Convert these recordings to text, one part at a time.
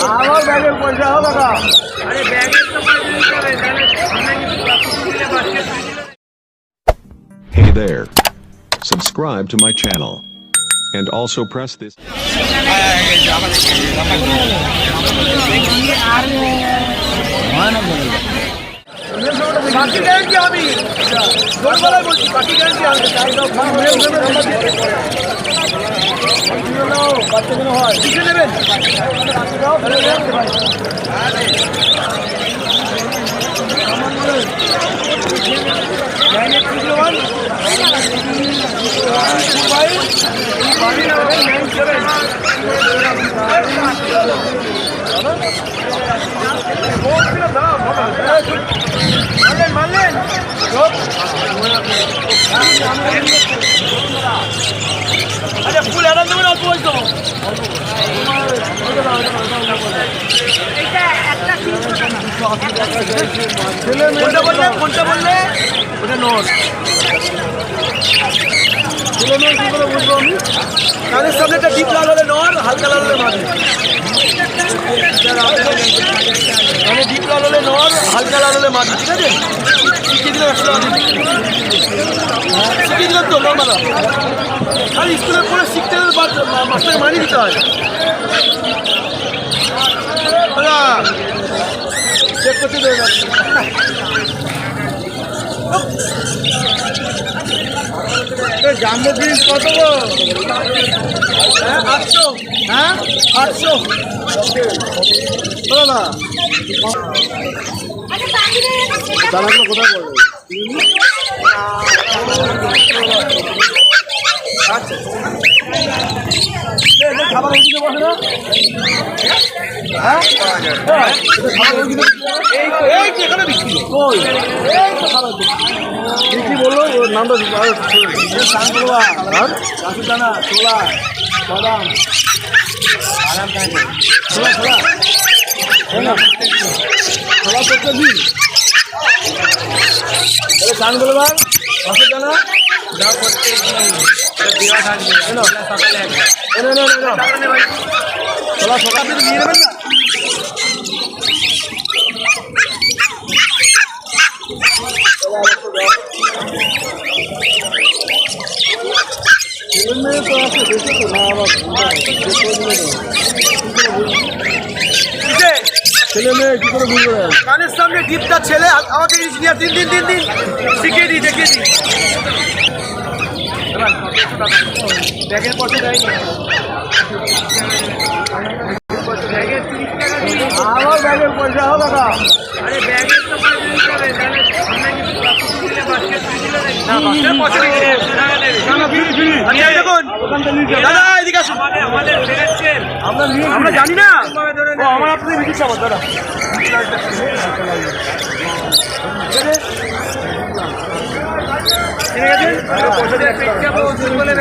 আমার ব্যাগের পয়সা হবে না। আরে ব্যাগের তো পয়সা দিতে হবে, তাহলে আমরা কি দিলে বাস্কেট দিলে। Hey there. Subscribe to my channel. And also press this. বাকি গ্যারান্টি আমি ছোটবেলায় বলছি, বাকি গ্যারান্টি আমি বাচ্চাগুলো হয় কিছু নেবেন মানলেন আরে ফুল এড়ান দেবেন অল্প বলতো কোনটা বললে ওটা নোট ছেলে মেয়ে কি করে বুঝবো আমি? কানের সামনে একটা ডিপ লাল হলে নর, হালকা লাল হলে মাঝে। মানে ডিপ লাল হলে নর, হালকা লাল হলে মাঝে, ঠিক আছে? শিখিয়ে দিলাম শিখিয়ে দিলাম তো নর্মালা। আর স্কুলের পরে শিখতে হলে মাস্টারকে মানিয়ে দিতে হয়। চেক করতে দেবে না। জাম্বো ফিস কত গো? হ্যাঁ 800। হ্যাঁ 800 বলো না। দানাগুলো কোথায় পড়বে? আচ্ছা খাবার ওইদিকে বসে না? হ্যাঁ খাবার ওইদিকে এই তো এখানে বিক্রি কই? এই তো খাবার বিক্রি বললো ওর নামটা সানগুলোয়া রাসুদানা ছোলা বাদাম ছোলা ছোলা ছোলা ছোলা করতে দিন সানগুলো বার রাসুদানা যা করতে দেওয়া থাকবে ছোলা সকাল থেকে নিয়ে নেবেন না। ছেলে মেয়ে তো আছে দেখে তো না আবার ছেলে মেয়ে কি করে বুঝবে? কানের সামনে ডিপটা ছেলে আমাকে ইঞ্জিনিয়ার দিন শিখিয়ে দিই দেখিয়ে দিই। ব্যাগের পয়সা দেয়নি, আমার ব্যাগের পয়সা হবে না। আরে ব্যাগের তো পয়সা দিতে হবে, তাহলে আমরা কি দিলে বাস্কেট দিলে না বাস্কেট পয়সা দিতে দাদা এদিকে আসুন। আমাদের ফেরাচ্ছেন আমরা জানি না। আমার আপনাদের বিদ্যুৎ সাবার দাদা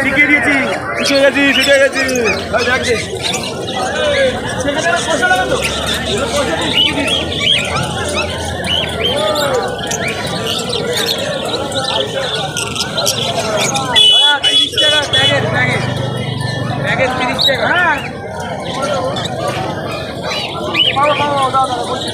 শিখিয়ে দিয়েছি, শিখে গেছি পয়সা লাগাতো 30 টাকা ব্যাগের 30 টাকা। হ্যাঁ দাদা বলছি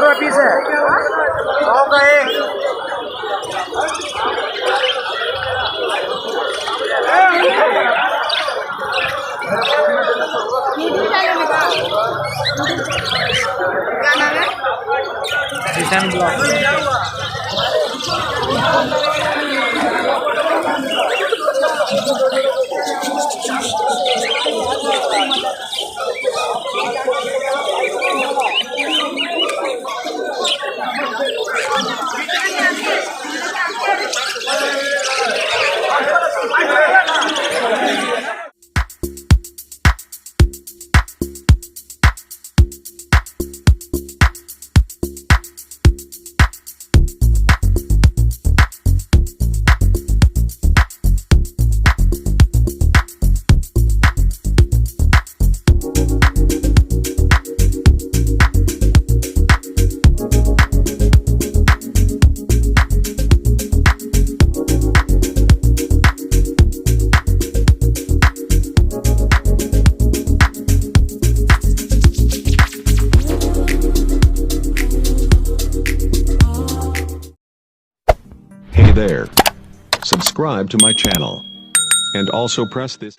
रुपए पीस है? 100 का एक। क्या नाम है? जिशन block. Hey there. Subscribe to my channel. And also press this.